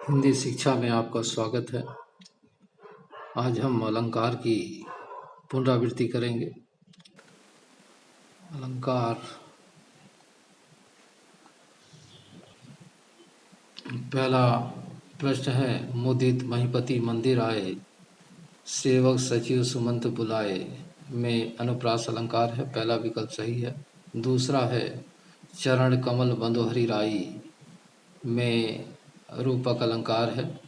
हिंदी शिक्षा में आपका स्वागत है। आज हम अलंकार की पुनरावृत्ति करेंगे। अलंकार पहला प्रश्न है, मुदित महीपति मंदिर आए, सेवक सचिव सुमंत बुलाए में अनुप्रास अलंकार है, पहला विकल्प सही है। दूसरा है, चरण कमल बंधुहरि राई में रूपक अलंकार है,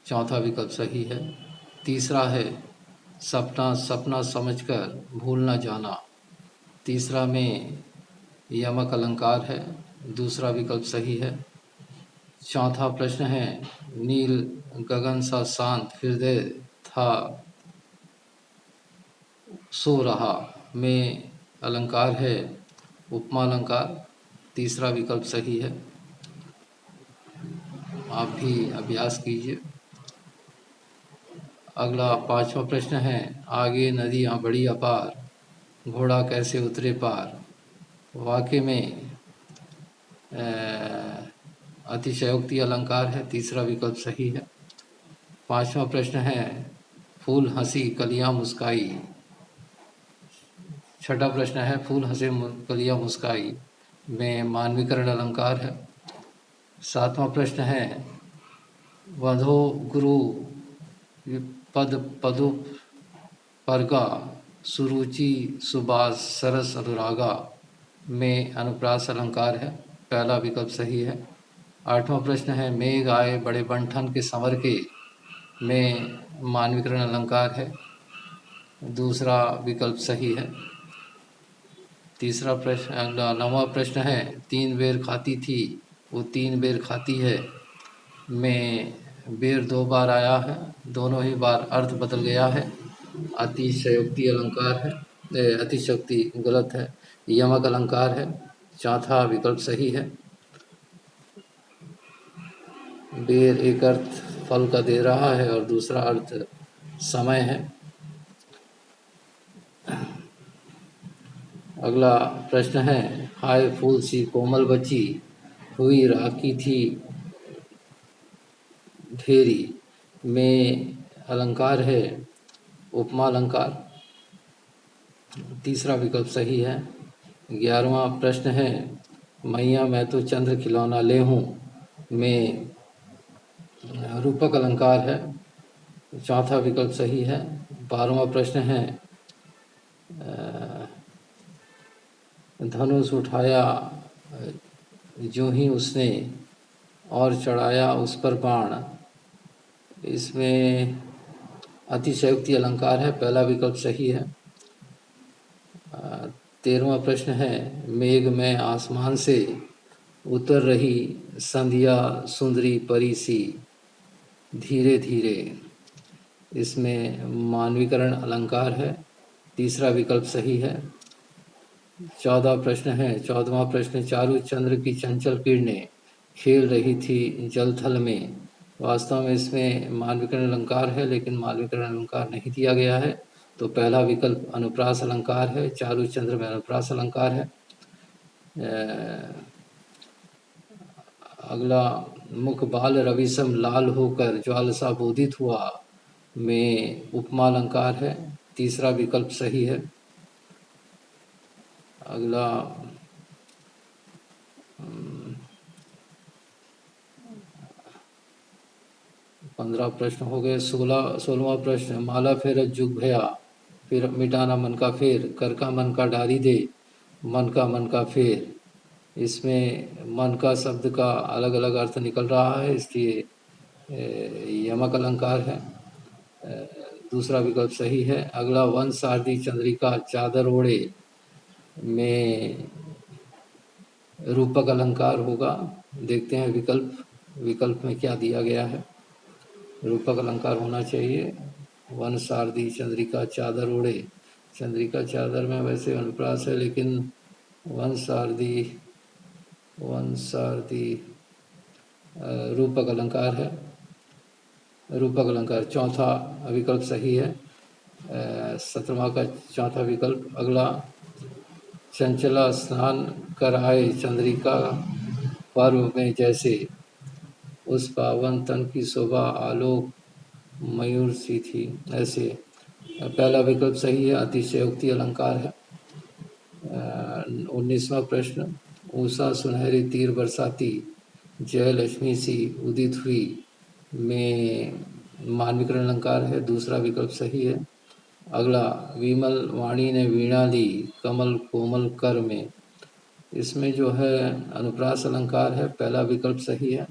चौथा विकल्प सही है। तीसरा है, सपना सपना समझकर भूल न जाना, तीसरा में यमक अलंकार है, दूसरा विकल्प सही है। चौथा प्रश्न है, नील गगन सा शांत हृदय था सो रहा में अलंकार है, उपमा अलंकार, तीसरा विकल्प सही है। आप भी अभ्यास कीजिए। अगला पांचवा प्रश्न है, आगे नदियाँ बड़ी अपार, घोड़ा कैसे उतरे पार। वाक्य में अतिशयोक्ति अलंकार है, तीसरा विकल्प सही है। पांचवा प्रश्न है, फूल हंसी कलियां मुस्काई, छठा प्रश्न है, फूल हंसे कलियां मुस्काई में मानवीकरण अलंकार है। सातवां प्रश्न है, वधो गुरु पद पदु परगा, सुरुचि सुबास सरस अनुरागा में अनुप्रास अलंकार है, पहला विकल्प सही है। आठवां प्रश्न है, मेघ आए बड़े बंठन के संवर के में मानवीकरण अलंकार है, दूसरा विकल्प सही है। तीसरा प्रश्न अगला नौवां प्रश्न है, तीन बेर खाती थी वो तीन बेर खाती है में बेर दो बार आया है, दोनों ही बार अर्थ बदल गया है, अतिशयोक्ति अलंकार है, अतिशयोक्ति गलत है, यमक अलंकार है, चौथा विकल्प सही है। बेर एक अर्थ फल का दे रहा है और दूसरा अर्थ समय है। अगला प्रश्न है, हाय फूल सी कोमल बच्ची, हुई राखी थी ढेरी में अलंकार है, उपमा अलंकार, तीसरा विकल्प सही है। 11वां प्रश्न है, मैया मैं तो चंद्र खिलौना ले हूँ में रूपक अलंकार है, चौथा विकल्प सही है। 12वां प्रश्न है, धनुष उठाया जो ही उसने और चढ़ाया उस पर बाण, इसमें अतिशयोक्ति अलंकार है, पहला विकल्प सही है। 13वां प्रश्न है, मेघ में आसमान से उतर रही संध्या सुंदरी परी सी धीरे धीरे, इसमें मानवीकरण अलंकार है, तीसरा विकल्प सही है। 14वां प्रश्न है, 14वां प्रश्न, चारु चंद्र की चंचल किरणें खेल रही थी जल थल में, वास्तव में इसमें मानवीकरण अलंकार है लेकिन मानवीकरण अलंकार नहीं दिया गया है, तो पहला विकल्प अनुप्रास अलंकार है, चारु चंद्र में अनुप्रास अलंकार है। अगला, मुख बाल रविसम लाल होकर ज्वालसा बोधित हुआ में उपमा अलंकार है, तीसरा विकल्प सही है। अगला 15 प्रश्न हो गए। 16वां प्रश्न, माला फेरत जुग भया, फिर मिटाना मन का फेर, कर का मन का डारी दे, मन का फेर, इसमें मन का शब्द का अलग अलग अर्थ निकल रहा है, इसलिए यमक अलंकार है, दूसरा विकल्प सही है। अगला, वन शारदी चंद्रिका चादर ओढ़े में रूपक अलंकार होगा, देखते हैं विकल्प में क्या दिया गया है। रूपक अलंकार होना चाहिए, वन शारदी चंद्रिका चादर ओढ़े, चंद्रिका चादर में वैसे अनुप्रास है लेकिन वन शारदी रूपक अलंकार है, रूपक अलंकार चौथा विकल्प सही है, 17वां का चौथा विकल्प। अगला, चंचला स्नान कर आए चंद्रिका पर्व में जैसे, उस पावन तन की शोभा आलोक मयूर सी थी। ऐसे पहला विकल्प सही है, अतिशयोक्ति अलंकार है। 19वां प्रश्न, उषा सुनहरी तीर बरसाती जय लक्ष्मी सी उदित हुई में मानविकरण अलंकार है, दूसरा विकल्प सही है। अगला, विमल वाणी ने वीणा ली कमल कोमल कर में, इसमें जो है अनुप्रास अलंकार है, पहला विकल्प सही है।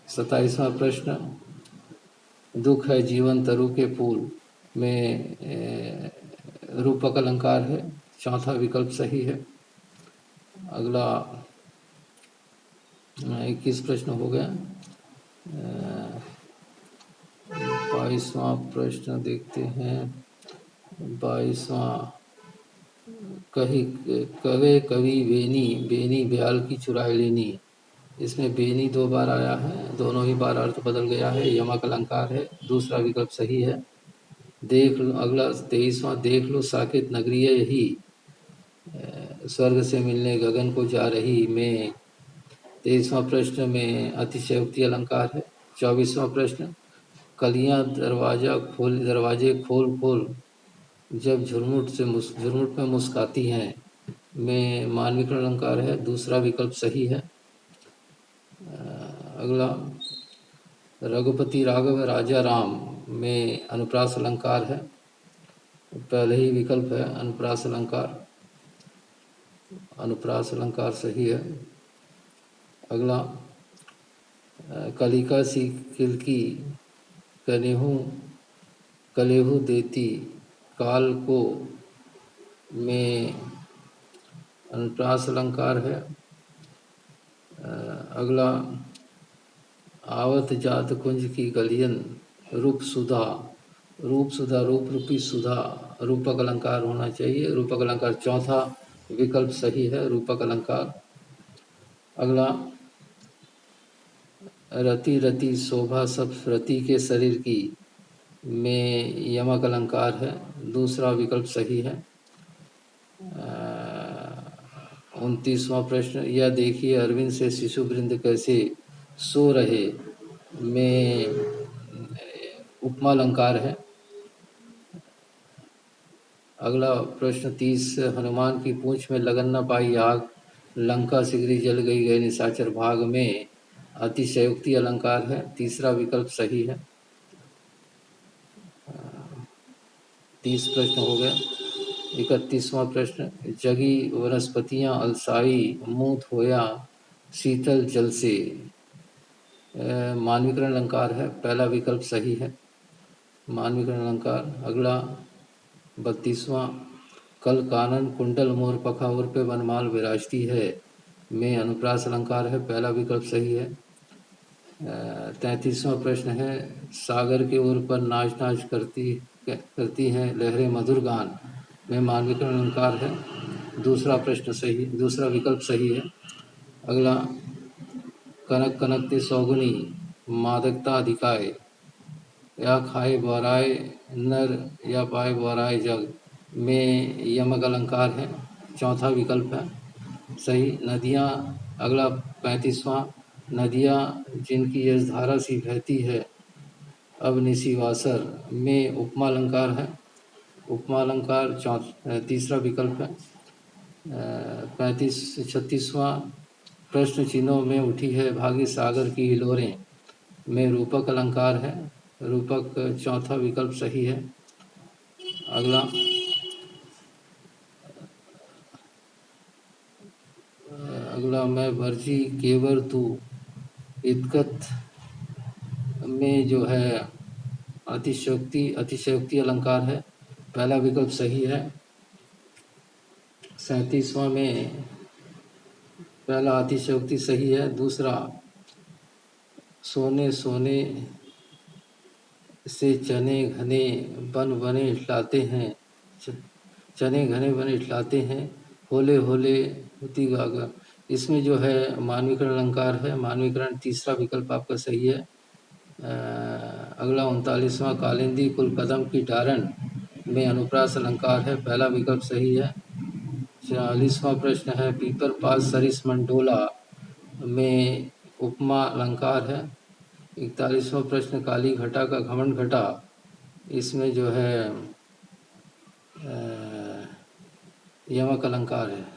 27वां प्रश्न, दुख है जीवन तरु के फूल में रूपक अलंकार है, चौथा विकल्प सही है। अगला 21 प्रश्न हो गया। 22वां प्रश्न देखते हैं। 22वां, कही कवे कवि बेनी बेनी ब्याल की चुराई लेनी, इसमें बेनी 2 बार आया है, दोनों ही बार अर्थ बदल गया है, यमक अलंकार है, दूसरा विकल्प सही है। देख लो अगला 23वां, देख लो साकेत नगरी यही स्वर्ग से मिलने गगन को जा रही में, 23वां प्रश्न में अतिशयोक्ति अलंकार है। 24वां प्रश्न, कलियां दरवाजे खोल खोल जब झुरमुट में मुस्काती हैं में मानविकरण अलंकार है, दूसरा विकल्प सही है। अगला, रघुपति राघव राजा राम में अनुप्रास अलंकार है, पहले ही विकल्प है अनुप्रास अलंकार, अनुप्रास अलंकार सही है। अगला, कलिका सी खिलकी कलेहू देती काल को में अनुप्रास अलंकार है। अगला, आवत जात कुंज की गलियन रूप सुधा रूप रूपी सुधा, रूपक अलंकार होना चाहिए, रूपक अलंकार चौथा विकल्प सही है, रूपक अलंकार। अगला, रति रति शोभा सब रति के शरीर की में यमक अलंकार है, दूसरा विकल्प सही है। 29वां प्रश्न, यह देखिए अरविंद से शिशु वृंद कैसे सो रहे में उपमा अलंकार है। अगला प्रश्न 30, हनुमान की पूंछ में लगन न पाई आग लंका सिगरी जल गई गए निशाचर भाग में अतिशयोक्ति अलंकार है, तीसरा विकल्प सही है। 30 प्रश्न हो गए। 31वां प्रश्न, जगी वनस्पतियां अलसाई मुंह धोया शीतल जल से मानविकरण अलंकार है, पहला विकल्प सही है, मानविकरण अलंकार। अगला 32वां, कल कानन कुंडल मोर पखाउर पे वनमाल विराजती है में अनुप्रास अलंकार है, पहला विकल्प सही है। 33वां प्रश्न है, सागर के ओर पर नाच नाच करती हैं लहरें मधुर गान में मानविकरण अलंकार है, दूसरा विकल्प सही है। अगला, कनक कनकते सौगुनी मादकता अधिकाय या खाए बौराए नर या पाए बौराए जग में यमक अलंकार है, चौथा विकल्प है सही। नदियाँ, अगला 35वां, नदियाँ जिनकी यशधारा सी बहती है अब निशिवासर में उपमा अलंकार है, उपमा अलंकार तीसरा विकल्प है। 36वां प्रश्न, चिन्हों में उठी है भागी सागर की हिलोरें में रूपक अलंकार है, रूपक चौथा विकल्प सही है। अगला, मैं भर्जी केवर तू इतकत में जो है अतिशयोक्ति अलंकार है, पहला विकल्प सही है। 37वां में पहला अतिशयोक्ति सही है, दूसरा सोने सोने से चने घने बन बने इठलाते हैं चने घने बने इठलाते हैं होले होले होती गागा, इसमें जो है मानविकरण अलंकार है, मानविकरण तीसरा विकल्प आपका सही है। अगला 39वां, कालिंदी कुल कदम की डारण में अनुप्रास अलंकार है, पहला विकल्प सही है। 40वां प्रश्न है, पीपर पास सरिस मंडोला में उपमा अलंकार है, 41वां प्रश्न, काली घटा का घमंड घटा, इसमें जो है यमक अलंकार है।